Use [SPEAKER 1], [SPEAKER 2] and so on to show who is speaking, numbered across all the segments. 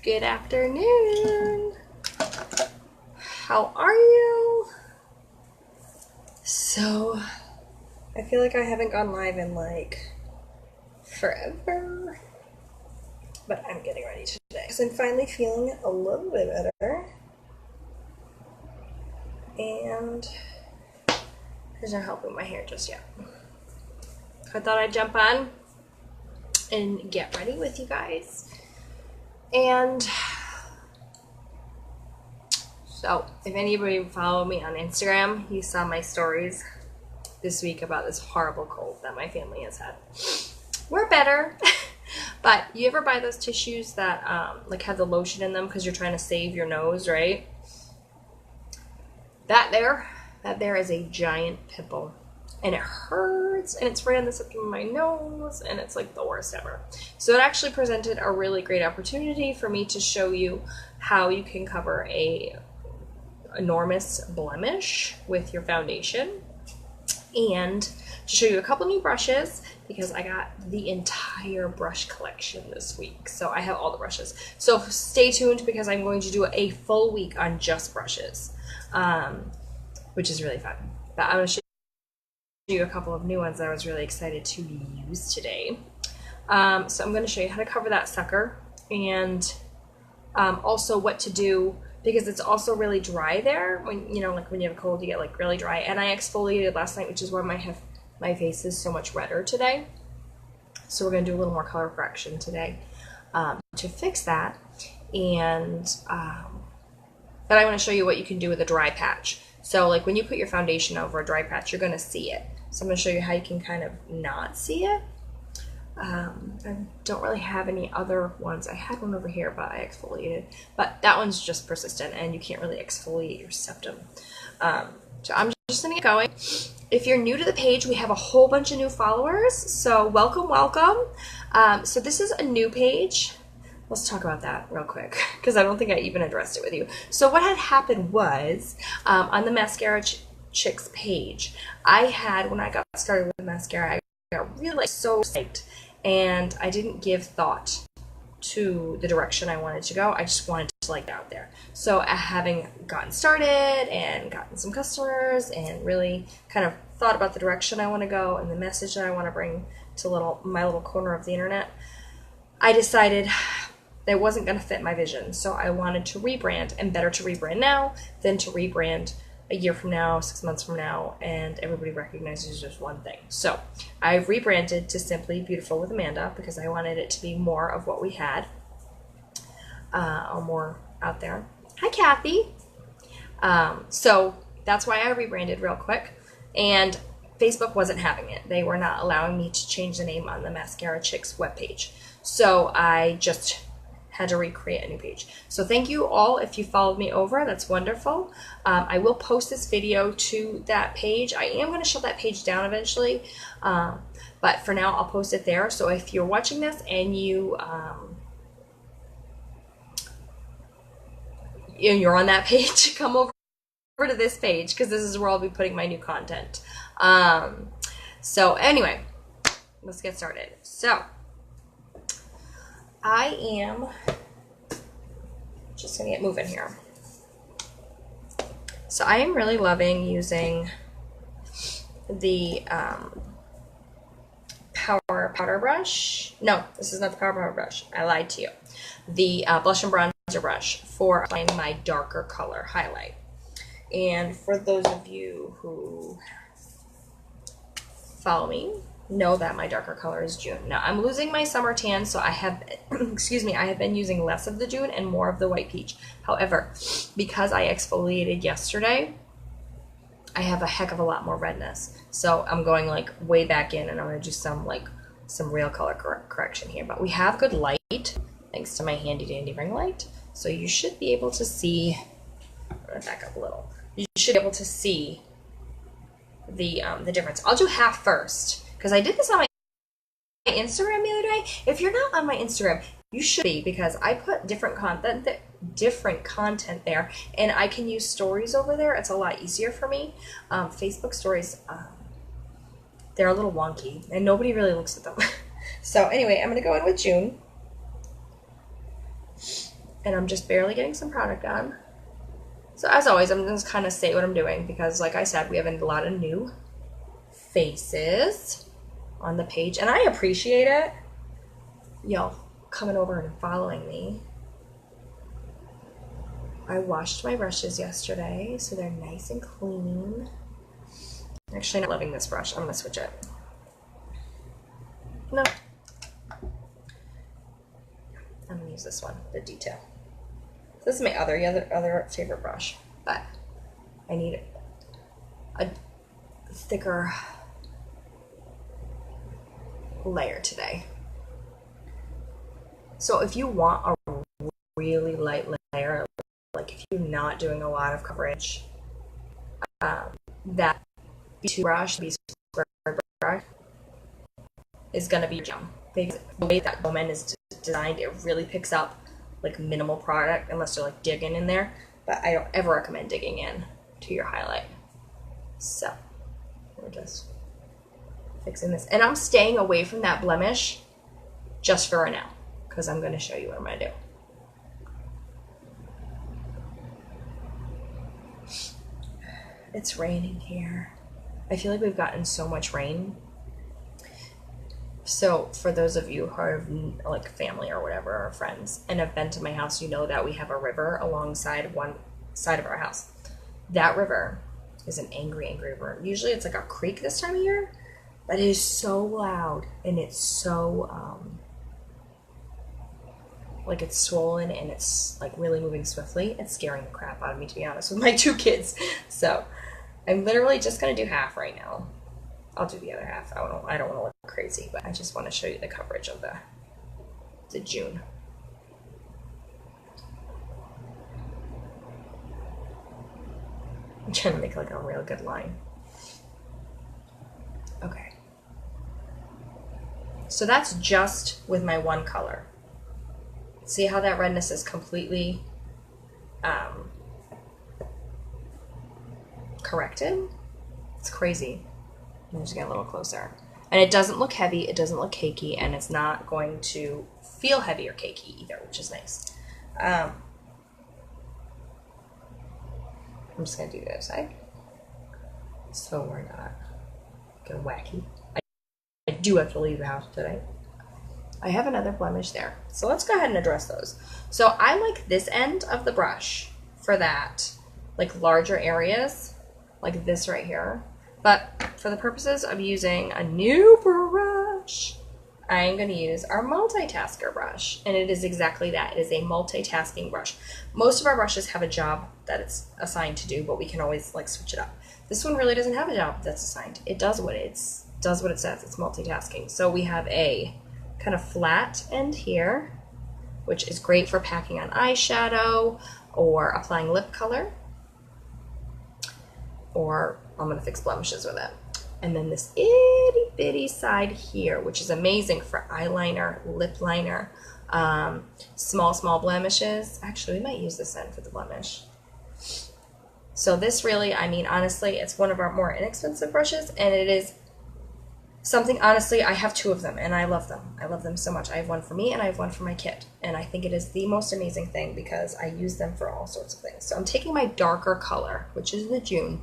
[SPEAKER 1] Good afternoon. How are you? So, I feel like I haven't gone live in like forever, but I'm getting ready today because I'm finally feeling a little bit better. And there's no help with my hair just yet. I thought I'd jump on and get ready with you guys. And so, if anybody followed me on Instagram, you saw my stories this week about this horrible cold that my family has had. We're better, but you ever buy those tissues that like have the lotion in them because you're trying to save your nose, right? That there is a giant pimple, and it hurts, and it's right on the tip of my nose, and it's like the worst ever. So it actually presented a really great opportunity for me to show you how you can cover a enormous blemish with your foundation, and to show you a couple new brushes because I got the entire brush collection this week. So I have all the brushes. So stay tuned because I'm going to do a full week on just brushes, which is really fun. But I'm going to show you a couple of new ones that I was really excited to use today. So I'm going to show you how to cover that sucker, and also what to do because it's also really dry there. When like when you have a cold, you get like really dry. And I exfoliated last night, which is why my face is so much redder today. So we're going to do a little more color correction today to fix that. And then I want to show you what you can do with a dry patch. So like when you put your foundation over a dry patch, you're going to see it. So I'm going to show you how you can kind of not see it. I don't really have any other ones. I had one over here, but I exfoliated. But that one's just persistent, and you can't really exfoliate your septum. So I'm just going to get going. If you're new to the page, we have a whole bunch of new followers. So welcome, welcome. So this is a new page. Let's talk about that real quick because I don't think I even addressed it with you. So what had happened was on the Maskcara Chicks page, I had, when I got started with mascara, I got really so psyched, and I didn't give thought to the direction I wanted to go. I just wanted to like get out there. So having gotten started and gotten some customers and really kind of thought about the direction I want to go and the message that I want to bring to my little corner of the internet, I decided that wasn't going to fit my vision. So I wanted to rebrand, and better to rebrand now than to rebrand a year from now, 6 months from now, and everybody recognizes just one thing. So I've rebranded to simply Beautiful with Amanda because I wanted it to be more of what we had, or more out there. Hi, Kathy. So that's why I rebranded real quick, and Facebook wasn't having it. They were not allowing me to change the name on the Maskcara Chicks webpage. So I just had to recreate a new page. So thank you all if you followed me over. That's wonderful. I will post this video to that page. I am going to shut that page down eventually, but for now I'll post it there. So if you're watching this and you're on that page, come over to this page because this is where I'll be putting my new content. So anyway, let's get started. So I am just going to get moving here. So I am really loving using the Power Powder Brush. No, this is not the Power Powder Brush. I lied to you. The Blush and Bronzer Brush for applying my darker color highlight. And for those of you who follow me, know that my darker color is June. Now I'm losing my summer tan, so I have I have been using less of the June and more of the White Peach. However, because I exfoliated yesterday, I have a heck of a lot more redness. So I'm going like way back in, and I'm going to do some real color correction here. But we have good light thanks to my handy dandy ring light. So you should be able to see, I'm going to back up a little. You should be able to see the difference. I'll do half first, because I did this on my Instagram the other day. If you're not on my Instagram, you should be, because I put different content there, and I can use stories over there. It's a lot easier for me. Facebook stories, they're a little wonky, and nobody really looks at them. So anyway, I'm going to go in with June. and I'm just barely getting some product on. So as always, I'm just kind of say what I'm doing because, like I said, we have a lot of new faces on the page, and I appreciate it. Y'all coming over and following me. I washed my brushes yesterday, so they're nice and clean. Actually, not loving this brush. I'm gonna switch it. No. I'm gonna use this one, the detail. This is my other favorite brush, but I need a thicker layer today. So if you want a really light layer, like if you're not doing a lot of coverage, that B2 brush, B square brush, is gonna be your jam. Because the way that Bowman is designed, it really picks up like minimal product unless you're like digging in there. But I don't ever recommend digging in to your highlight. So we're just fixing this, and I'm staying away from that blemish just for right now because I'm going to show you what I'm going to do. It's raining here. I feel like we've gotten so much rain. So for those of you who are like family or whatever, or friends, and have been to my house, you know that we have a river alongside one side of our house. That river is an angry, angry river. Usually it's like a creek this time of year, but it is so loud, and it's so, like it's swollen, and it's like really moving swiftly. It's scaring the crap out of me, to be honest, with my 2 kids. So I'm literally just going to do half right now. I'll do the other half. I don't want to look crazy, but I just want to show you the coverage of the June. I'm trying to make like a real good line. Okay. So that's just with my one color. See how that redness is completely corrected? It's crazy. I'm just get a little closer. And it doesn't look heavy, it doesn't look cakey, and it's not going to feel heavy or cakey either, which is nice. I'm just going to do the other side. So we're not going wacky. I do have to leave the house today. I have another blemish there. So let's go ahead and address those. So I like this end of the brush for that, like larger areas, like this right here. But for the purposes of using a new brush, I'm going to use our multitasker brush. And it is exactly that. It is a multitasking brush. Most of our brushes have a job that it's assigned to do, but we can always like switch it up. This one really doesn't have a job that's assigned. It does what it says. It's multitasking. So we have a kind of flat end here, which is great for packing on eyeshadow or applying lip color, or I'm going to fix blemishes with it. And then this itty bitty side here, which is amazing for eyeliner, lip liner, small blemishes. Actually, we might use this end for the blemish. So this really, I mean, honestly, it's one of our more inexpensive brushes, and it is something, honestly, I have 2 of them, and I love them. I love them so much. I have one for me, and I have one for my kid. And I think it is the most amazing thing because I use them for all sorts of things. So I'm taking my darker color, which is the June,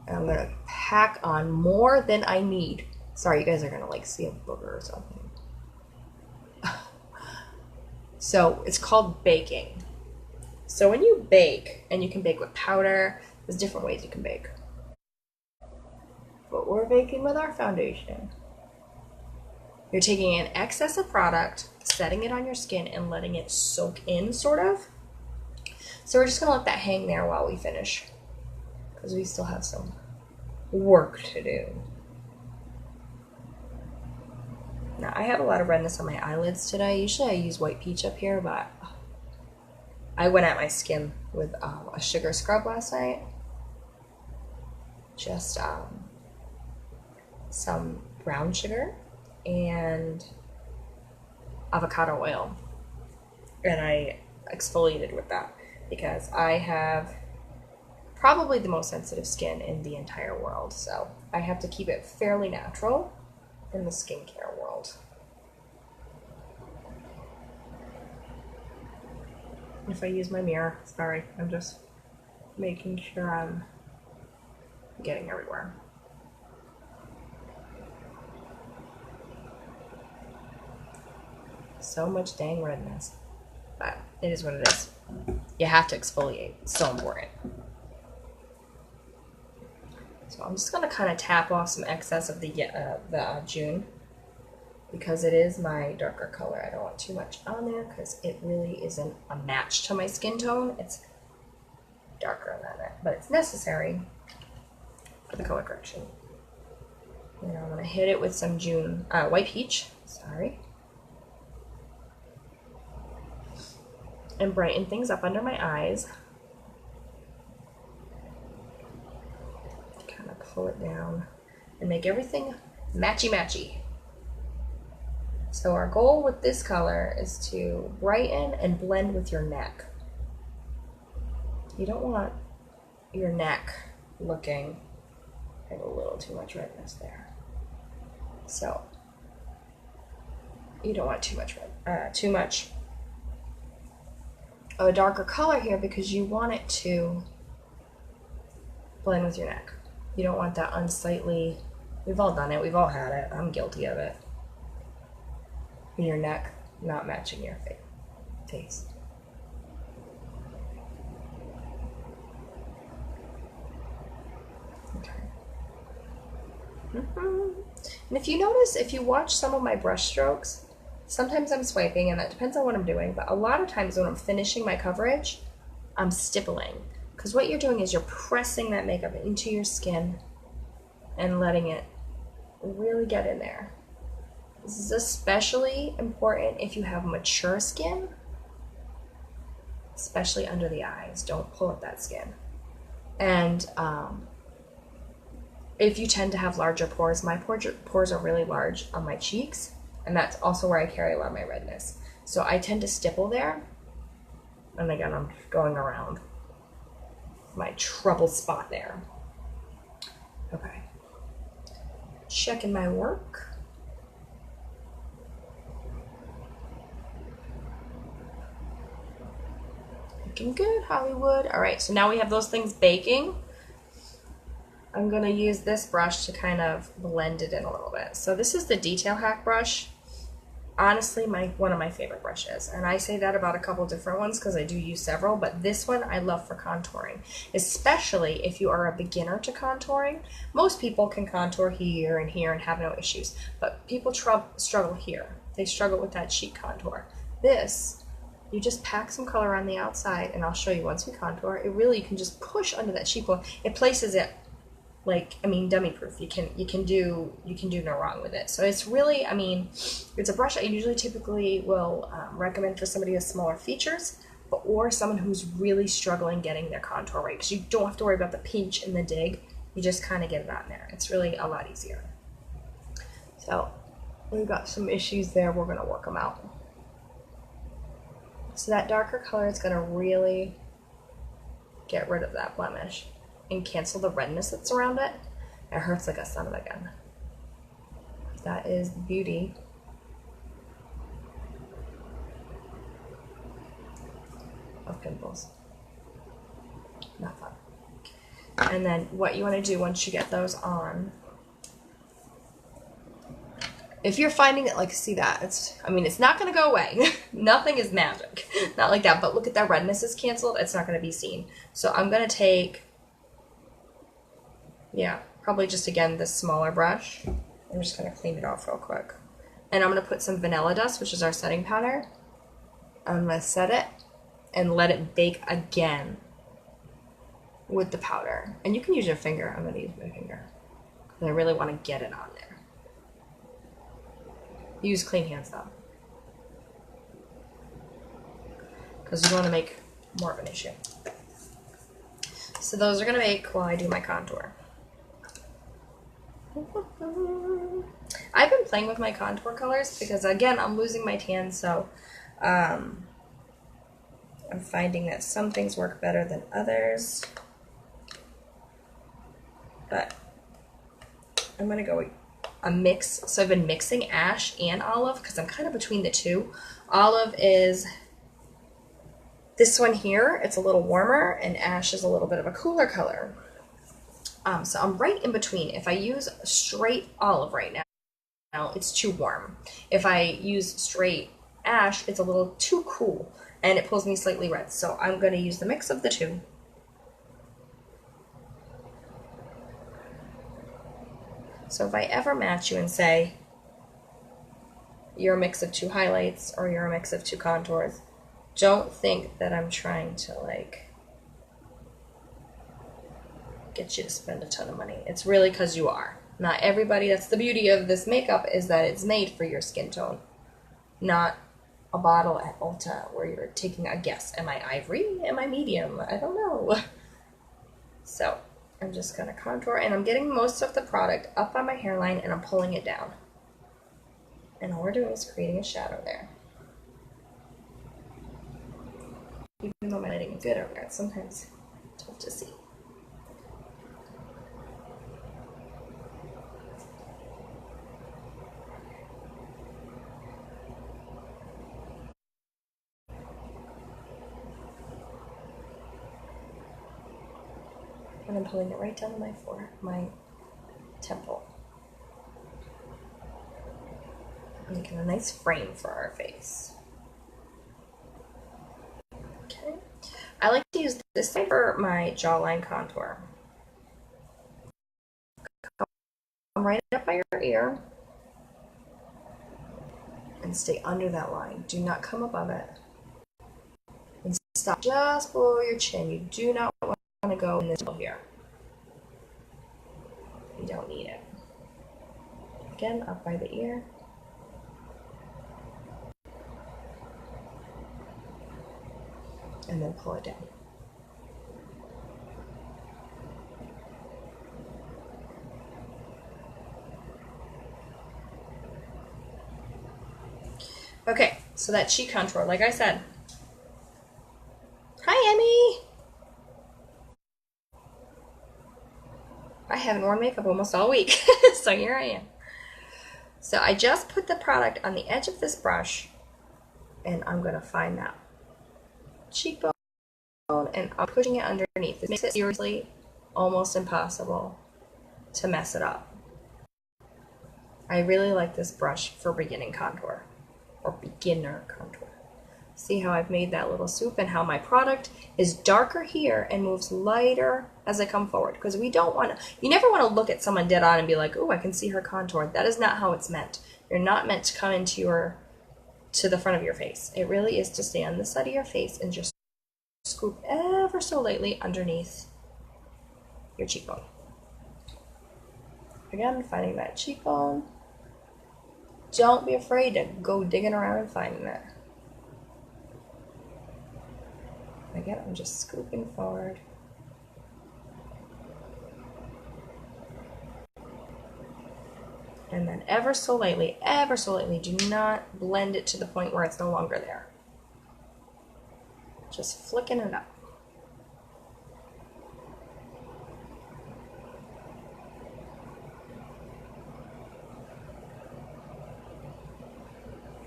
[SPEAKER 1] and I'm going to pack on more than I need. Sorry, you guys are going to like see a booger or something. So it's called baking. So when you bake, and you can bake with powder, there's different ways you can bake. But we're baking with our foundation. You're taking an excess of product, setting it on your skin, and letting it soak in, sort of. So we're just going to let that hang there while we finish, because we still have some work to do. Now, I have a lot of redness on my eyelids today. Usually I use white peach up here, but I went at my skin with a sugar scrub last night. Just some brown sugar and avocado oil. And I exfoliated with that because I have probably the most sensitive skin in the entire world. So I have to keep it fairly natural in the skincare world. if I use my mirror. Sorry, I'm just making sure I'm getting everywhere. So much dang redness. But it is what it is. You have to exfoliate. It's so important. So I'm just going to kind of tap off some excess of the June, because it is my darker color. I don't want too much on there because it really isn't a match to my skin tone. It's darker than it, but it's necessary for the color correction. And I'm going to hit it with some June White Peach. Sorry. And brighten things up under my eyes. Kind of pull it down and make everything matchy-matchy. So our goal with this color is to brighten and blend with your neck. You don't want your neck looking like a little too much redness there. So you don't want too much of a darker color here, because you want it to blend with your neck. You don't want that unsightly, we've all done it, we've all had it, I'm guilty of it, your neck not matching your face. Okay. And if you notice, if you watch some of my brush strokes, sometimes I'm swiping, and that depends on what I'm doing, but a lot of times when I'm finishing my coverage, I'm stippling. Because what you're doing is you're pressing that makeup into your skin and letting it really get in there. This is especially important if you have mature skin, especially under the eyes. Don't pull up that skin. And if you tend to have larger pores, my pores are really large on my cheeks, and that's also where I carry a lot of my redness. So I tend to stipple there. And again, I'm going around my trouble spot there. Okay. Checking my work. Looking good, Hollywood. All right, so now we have those things baking. I'm gonna use this brush to kind of blend it in a little bit. So this is the Detail Hack brush. Honestly, one of my favorite brushes, and I say that about a couple different ones because I do use several, but this one I love for contouring, especially if you are a beginner to contouring. Most people can contour here and here and have no issues, but people struggle here. They struggle with that cheek contour. This, you just pack some color on the outside, and I'll show you once we contour. It really, you can just push under that cheekbone. It places it like, I mean, dummy proof. You can do no wrong with it. So it's really, I mean, it's a brush I usually typically will recommend for somebody with smaller features, or someone who's really struggling getting their contour right, because you don't have to worry about the pinch and the dig. You just kind of get it on there. It's really a lot easier. So we've got some issues there. We're going to work them out. So that darker color is going to really get rid of that blemish and cancel the redness that's around it. It hurts like a son of a gun. That is the beauty of pimples. Not fun. And then what you want to do once you get those on, if you're finding it, like, see that, it's not going to go away. Nothing is magic. Not like that, but look at that redness is canceled. It's not going to be seen. So I'm going to take, yeah, probably just, again, this smaller brush. I'm just going to clean it off real quick. And I'm going to put some vanilla dust, which is our setting powder. I'm going to set it and let it bake again with the powder. And you can use your finger. I'm going to use my finger because I really want to get it on there. Use clean hands, though, because you don't want to make more of an issue. So those are going to bake while I do my contour. I've been playing with my contour colors because, again, I'm losing my tan, so I'm finding that some things work better than others. But I'm going to go with a mix. So I've been mixing ash and olive because I'm kind of between the two. Olive is This one here, it's a little warmer, and Ash is a little bit of a cooler color. So I'm right in between. If I use straight olive right now, it's too warm. If I use straight Ash, it's a little too cool, and it pulls me slightly red. So I'm going to use the mix of the two. So if I ever match you and say, you're a mix of two highlights or you're a mix of two contours, don't think that I'm trying to like get you to spend a ton of money. It's really because you are. Not everybody. That's the beauty of this makeup, is that it's made for your skin tone, not a bottle at Ulta where you're taking a guess. Am I ivory? Am I medium? I don't know. So I'm just going to contour, and I'm getting most of the product up on my hairline and I'm pulling it down. And all we're doing is creating a shadow there. Even though my lighting is good over there, it's sometimes tough to see. And I'm pulling it right down to my temple. Making a nice frame for our face. Okay. I like to use this side for my jawline contour. Come right up by your ear and stay under that line. Do not come above it. And stop just below your chin. You do not want to go in this middle here. You don't need it. Again, up by the ear. And then pull it down. Okay, so that cheek contour, like I said. Hi, Emmy! I haven't worn makeup almost all week, so here I am. So I just put the product on the edge of this brush, and I'm going to find that cheekbone, and I'm pushing it underneath. It makes it seriously almost impossible to mess it up. I really like this brush for beginning contour, or beginner contour. See how I've made that little swoop, and how my product is darker here and moves lighter as I come forward. Because we don't want to, you never want to look at someone dead on and be like, oh, I can see her contour. That is not how it's meant. You're not meant to come into to the front of your face. It really is to stay on this side of your face and just scoop ever so lightly underneath your cheekbone. Again, finding that cheekbone. Don't be afraid to go digging around and finding it. Again, I'm just scooping forward. And then ever so lightly, do not blend it to the point where it's no longer there. Just flicking it up.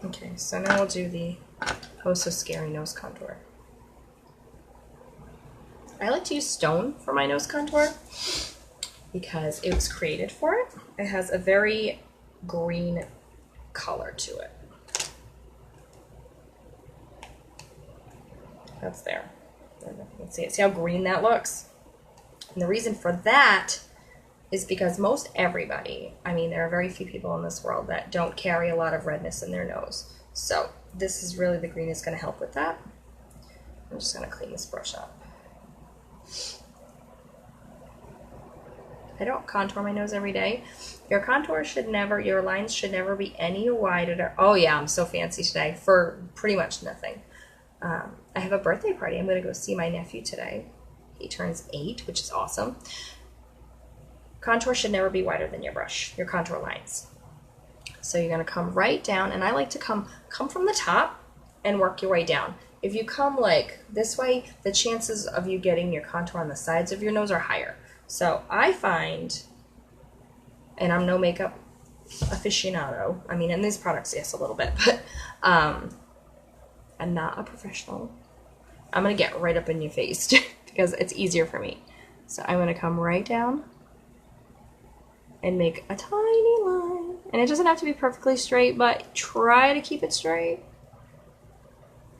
[SPEAKER 1] Okay, so now we'll do the Oh So Scary nose contour. I like to use stone for my nose contour because it was created for it. It has a very green color to it. That's there. I don't know if you can see it. See how green that looks? And the reason for that is because most everybody, I mean, there are very few people in this world that don't carry a lot of redness in their nose. So this is really, the green is going to help with that. I'm just going to clean this brush up. I don't contour my nose every day. Your contour should never, your lines should never be any wider. Oh yeah, I'm so fancy today for pretty much nothing. I have a birthday party. I'm going to go see my nephew today. He turns 8, which is awesome. Contour should never be wider than your brush, your contour lines. So you're going to come right down, and I like to come from the top and work your way down. If you come like this way, the chances of you getting your contour on the sides of your nose are higher. So I find, and I'm no makeup aficionado, I mean, in these products, yes, a little bit, but I'm not a professional. I'm going to get right up in your face because it's easier for me. So I'm going to come right down and make a tiny line. And it doesn't have to be perfectly straight, but try to keep it straight.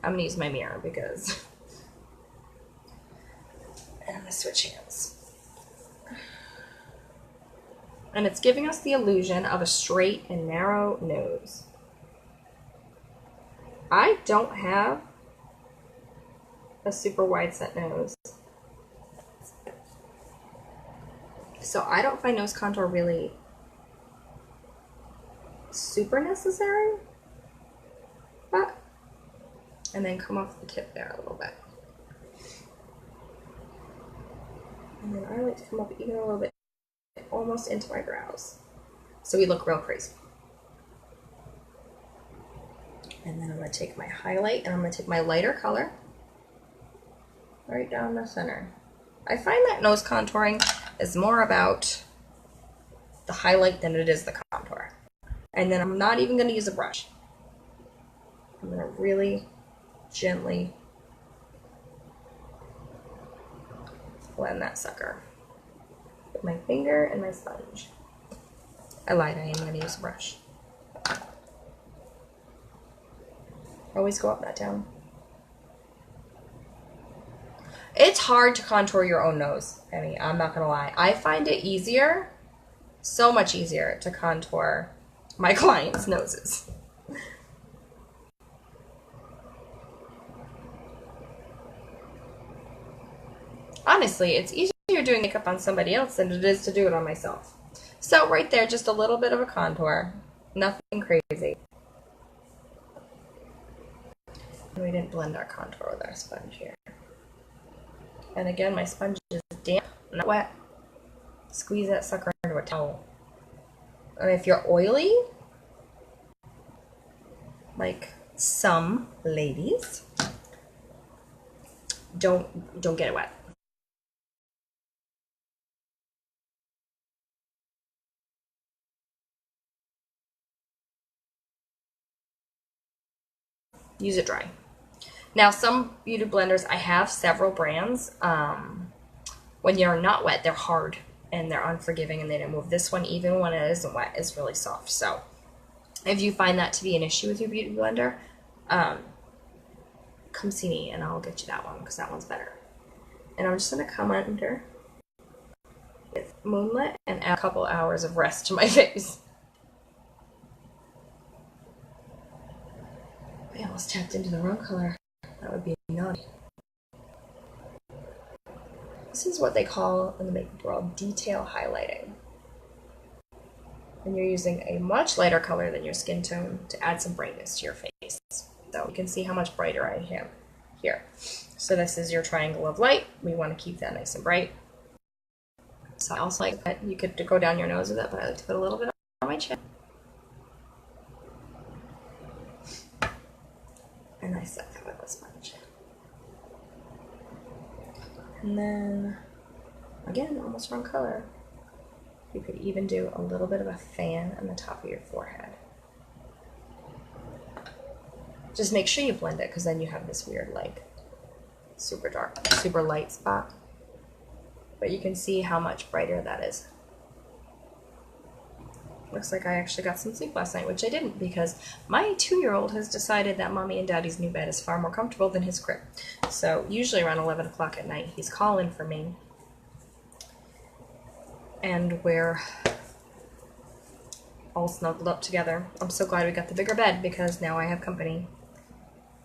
[SPEAKER 1] I'm going to use my mirror because... And I'm going to switch hands. And it's giving us the illusion of a straight and narrow nose. I don't have a super wide set nose. So I don't find nose contour really super necessary. But, and then come off the tip there a little bit. And then I like to come up even a little bit, almost into my brows. So we look real crazy. And then I'm going to take my highlight and I'm going to take my lighter color right down the center. I find that nose contouring is more about the highlight than it is the contour. And then I'm not even going to use a brush. I'm going to really gently blend that sucker with my finger and my sponge. I lied, I am going to use a brush. Always go up, not down. It's hard to contour your own nose. I mean, I'm not gonna lie. I find it easier, so much easier to contour my clients' noses. Honestly, it's easier doing makeup on somebody else than it is to do it on myself. So right there, just a little bit of a contour. Nothing crazy. We didn't blend our contour with our sponge here. And again, my sponge is damp, not wet. Squeeze that sucker into a towel. And if you're oily, like some ladies, don't get it wet. Use it dry. Now, some beauty blenders, I have several brands. When you're not wet, they're hard and they're unforgiving and they don't move. This one, even when it isn't wet, is really soft. So if you find that to be an issue with your beauty blender, come see me and I'll get you that one because that one's better. And I'm just going to come under with Moonlit and add a couple hours of rest to my face. I almost tapped into the wrong color. That would be naughty. This is what they call in the makeup world detail highlighting. And you're using a much lighter color than your skin tone to add some brightness to your face. So you can see how much brighter I am here. So this is your triangle of light. We want to keep that nice and bright. So I also like that you could go down your nose with it, but I like to put a little bit on my chin. And I set that with a sponge. And then, again, almost wrong color. You could even do a little bit of a fan on the top of your forehead. Just make sure you blend it, because then you have this weird, like, super dark, super light spot. But you can see how much brighter that is. Looks like I actually got some sleep last night, which I didn't because my 2-year-old has decided that mommy and daddy's new bed is far more comfortable than his crib. So usually around 11 o'clock at night, he's calling for me. And we're all snuggled up together. I'm so glad we got the bigger bed because now I have company.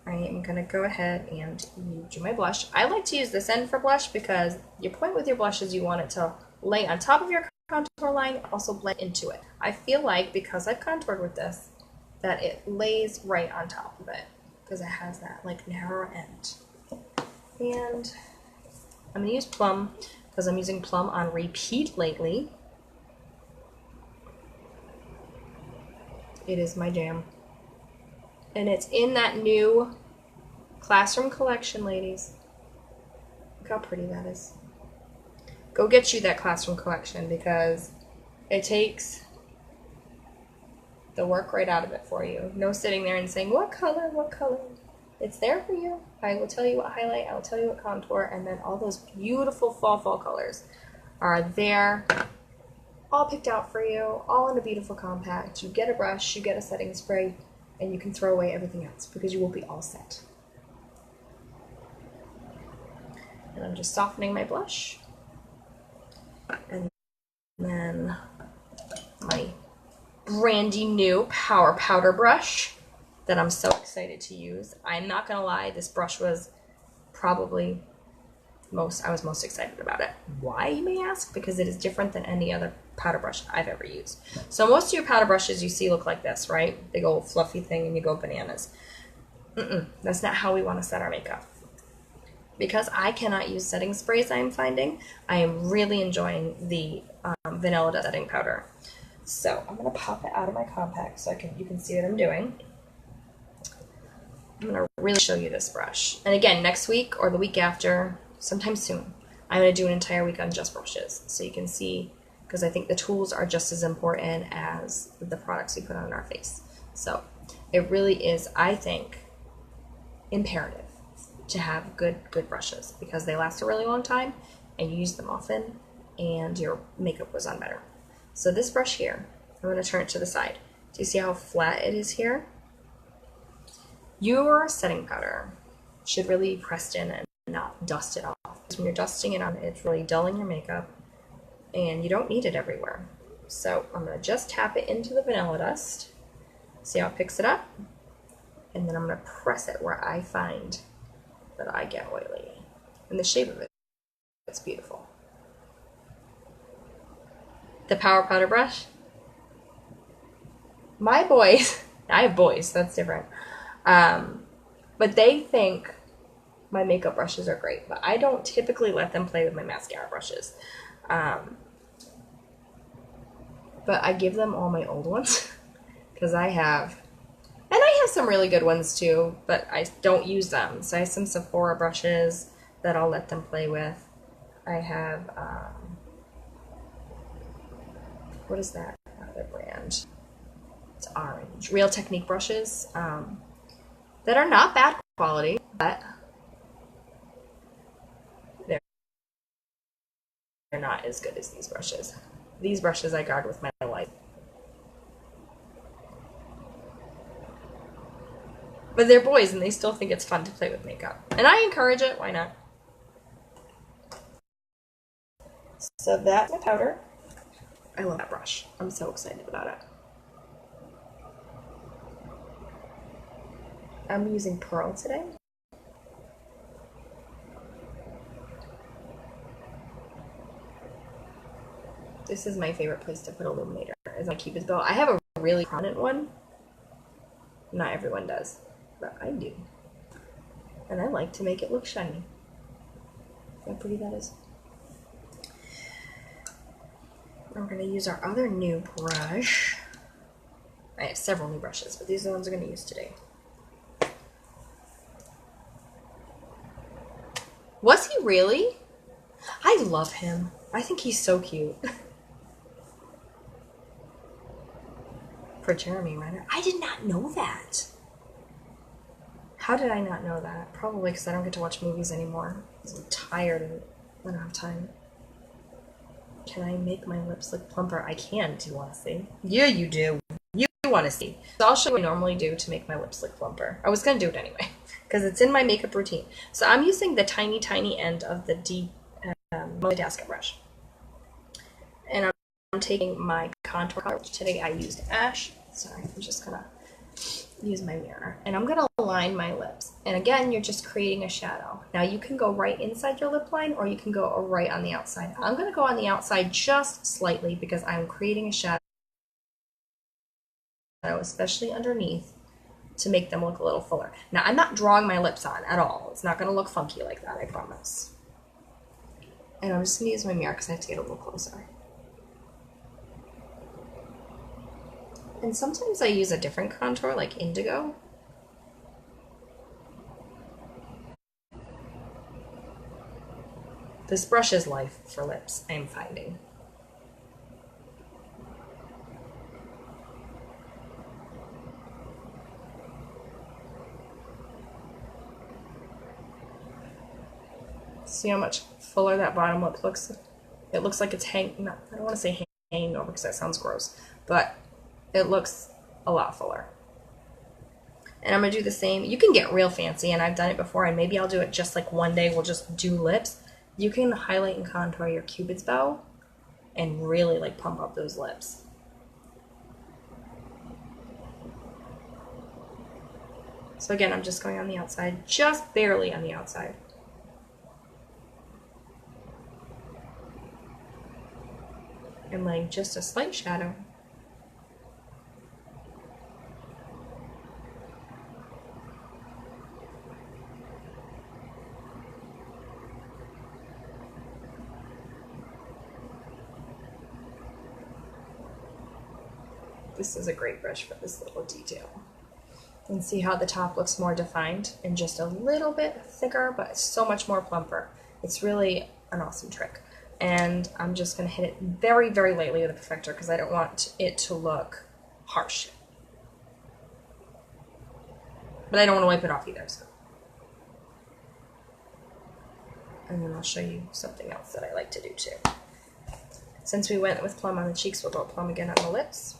[SPEAKER 1] I am going to go ahead and do my blush. I like to use this end for blush because your point with your blush is you want it to lay on top of your contour line, also blend into it. I feel like because I've contoured with this, that it lays right on top of it because it has that like narrow end. And I'm going to use Plum because I'm using Plum on repeat lately. It is my jam. And it's in that new Classroom collection, ladies. Look how pretty that is. Go get you that Classroom collection because it takes the work right out of it for you. No sitting there and saying, what color, what color? It's there for you. I will tell you what highlight, I will tell you what contour, and then all those beautiful fall colors are there, all picked out for you, all in a beautiful compact. You get a brush, you get a setting spray, and you can throw away everything else because you will be all set. And I'm just softening my blush. And then my brandy new Power Powder brush that I'm so excited to use. I'm not gonna lie, this brush was probably I was most excited about it. Why, you may ask? Because it is different than any other powder brush I've ever used. So most of your powder brushes you see look like this, right? Big old fluffy thing and you go bananas. That's not how we want to set our makeup. Because I cannot use setting sprays, I'm finding, I am really enjoying the Vanilla Dust setting powder. So I'm going to pop it out of my compact so you can see what I'm doing. I'm going to really show you this brush. And again, next week or the week after, sometime soon, I'm going to do an entire week on just brushes. So you can see, because I think the tools are just as important as the products we put on our face. So it really is, I think, imperative to have good brushes because they last a really long time and you use them often and your makeup goes on better. So this brush here, I'm going to turn it to the side. Do you see how flat it is here? Your setting powder should really be pressed in and not dust it off. Because when you're dusting it on, it's really dulling your makeup and you don't need it everywhere. So I'm going to just tap it into the Vanilla Dust. See how it picks it up? And then I'm going to press it where I find that I get oily. And the shape of it, it's beautiful. The Power Powder brush. My boys, I have boys, that's different. But they think my makeup brushes are great, but I don't typically let them play with my mascara brushes. But I give them all my old ones because I have some really good ones too, but I don't use them. So I have some Sephora brushes that I'll let them play with. I have, what is that other brand? It's orange. Real Technique brushes that are not bad quality, but they're not as good as these brushes. These brushes I guard with my life. But they're boys and they still think it's fun to play with makeup. And I encourage it, why not? So that's my powder. I love that brush. I'm so excited about it. I'm using Pearl today. This is my favorite place to put illuminator, is my Cupid's bow. I have a really prominent one. Not everyone does, but I do. And I like to make it look shiny. See how pretty that is? We're going to use our other new brush. I have several new brushes, but these are the ones I'm going to use today. Was he really? I love him. I think he's so cute. For Jeremy Renner. I did not know that. How did I not know that? Probably because I don't get to watch movies anymore. Because I'm tired and I don't have time. Can I make my lips look plumper? I can. Do you want to see? Yeah, you do. You want to see. So I'll show you what I normally do to make my lips look plumper. I was going to do it anyway because it's in my makeup routine. So I'm using the tiny end of the multitasker brush. And I'm taking my contour color. Today I used Ash. Sorry, I'm just going to use my mirror. And I'm going to line my lips. And again, you're just creating a shadow. Now you can go right inside your lip line or you can go right on the outside. I'm going to go on the outside just slightly because I'm creating a shadow, especially underneath, to make them look a little fuller. Now I'm not drawing my lips on at all. It's not going to look funky like that, I promise. And I'm just going to use my mirror because I have to get a little closer. And sometimes I use a different contour, like indigo. This brush is life for lips, I am finding. See how much fuller that bottom lip looks? It looks like it's I don't want to say hanging over because that sounds gross, but it looks a lot fuller. And I'm going to do the same. You can get real fancy, and I've done it before, and maybe I'll do it just like one day. We'll just do lips. You can highlight and contour your Cupid's bow and really like pump up those lips. So again, I'm just going on the outside, just barely on the outside. And laying just a slight shadow. This is a great brush for this little detail. And see how the top looks more defined and just a little bit thicker, but so much more plumper. It's really an awesome trick. And I'm just going to hit it very, very lightly with a perfector because I don't want it to look harsh. But I don't want to wipe it off either. So. And then I'll show you something else that I like to do too. Since we went with plum on the cheeks, we'll go plum again on the lips.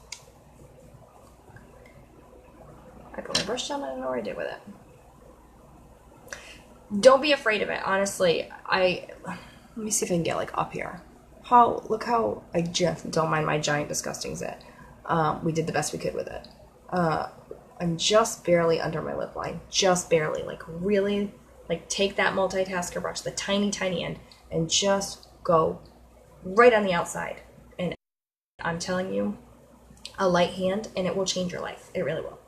[SPEAKER 1] I put my brush down, I don't know what I did with it. Don't be afraid of it, honestly. Let me see if I can get like up here. Look how I just don't mind my giant disgusting zit. We did the best we could with it. I'm just barely under my lip line, just barely, like really, like take that multitasker brush, the tiny, tiny end, and just go right on the outside. And I'm telling you, a light hand and it will change your life. It really will.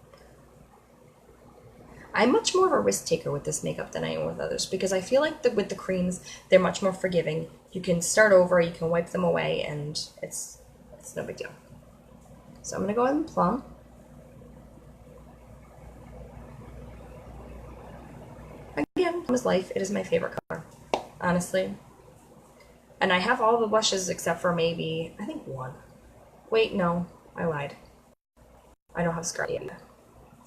[SPEAKER 1] I'm much more of a risk taker with this makeup than I am with others because I feel like with the creams, they're much more forgiving. You can start over, you can wipe them away, and it's no big deal. So I'm going to go in plum. Again, plum is life. It is my favorite color, honestly. And I have all the blushes except for maybe, I think one. Wait, no, I lied. I don't have Scarlet yet.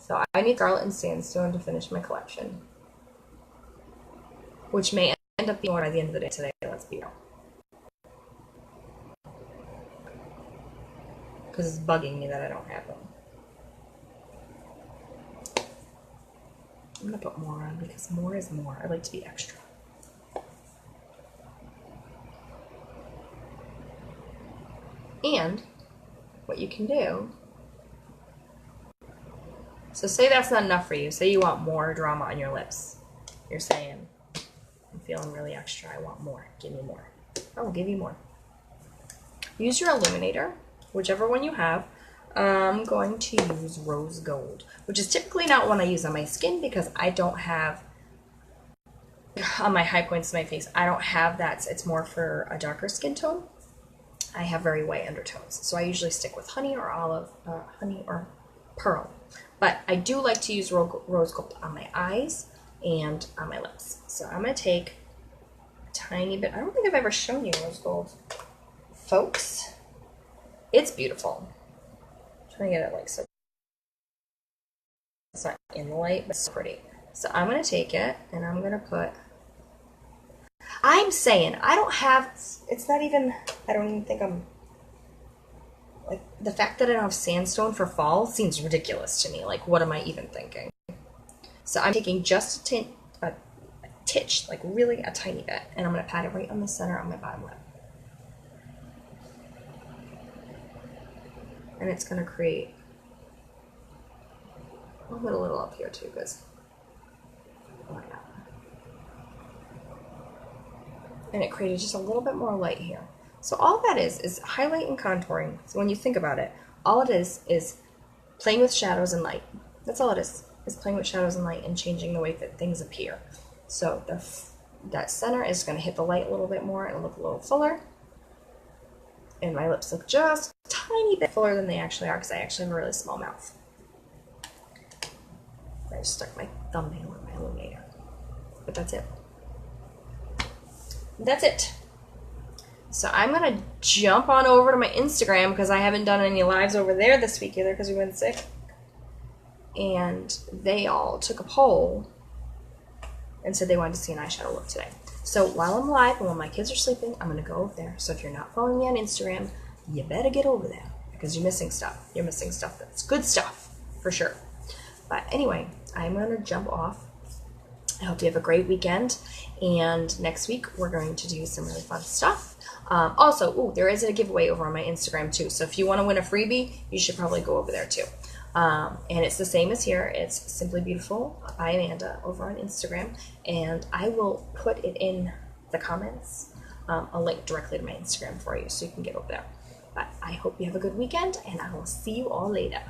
[SPEAKER 1] So I need Scarlet and Sandstone to finish my collection. Which may end up being more by the end of the day today, let's be real. Because it's bugging me that I don't have them. I'm going to put more on because more is more. I like to be extra. And what you can do, so say that's not enough for you. Say you want more drama on your lips. You're saying, I'm feeling really extra. I want more. Give me more. I will give you more. Use your illuminator, whichever one you have. I'm going to use Rose Gold, which is typically not one I use on my skin because I don't have, on my high points of my face, I don't have that. It's more for a darker skin tone. I have very white undertones. So I usually stick with honey or olive, honey or pearl. But I do like to use rose gold on my eyes and on my lips. So I'm going to take a tiny bit. I don't think I've ever shown you rose gold. Folks, it's beautiful. I'm trying to get it like so it's not in the light, but it's pretty. So I'm going to take it and I'm going to put, I'm saying, I don't have, it's not even, I don't even think I'm, like, the fact that I don't have Sandstone for fall seems ridiculous to me. Like, what am I even thinking? So I'm taking just a titch, like really a tiny bit, and I'm going to pat it right on the center on my bottom lip. And it's going to create, I'll put a little up here too, because why not? And it created just a little bit more light here. So all that is highlight and contouring. So when you think about it, all it is playing with shadows and light. That's all it is playing with shadows and light and changing the way that things appear. So that center is going to hit the light a little bit more and look a little fuller. And my lips look just a tiny bit fuller than they actually are because I actually have a really small mouth. I just stuck my thumbnail in my illuminator. But that's it. That's it. So I'm going to jump on over to my Instagram because I haven't done any lives over there this week either because we've been sick. And they all took a poll and said they wanted to see an eyeshadow look today. So while I'm live and while my kids are sleeping, I'm going to go over there. So if you're not following me on Instagram, you better get over there because you're missing stuff. You're missing stuff that's good stuff for sure. But anyway, I'm going to jump off. I hope you have a great weekend. And next week, we're going to do some really fun stuff. Also, there is a giveaway over on my Instagram too. So if you want to win a freebie, you should probably go over there too. And it's the same as here. It's Simply Beautiful by Amanda over on Instagram. And I will put it in the comments, a link directly to my Instagram for you so you can get over there. But I hope you have a good weekend, and I will see you all later.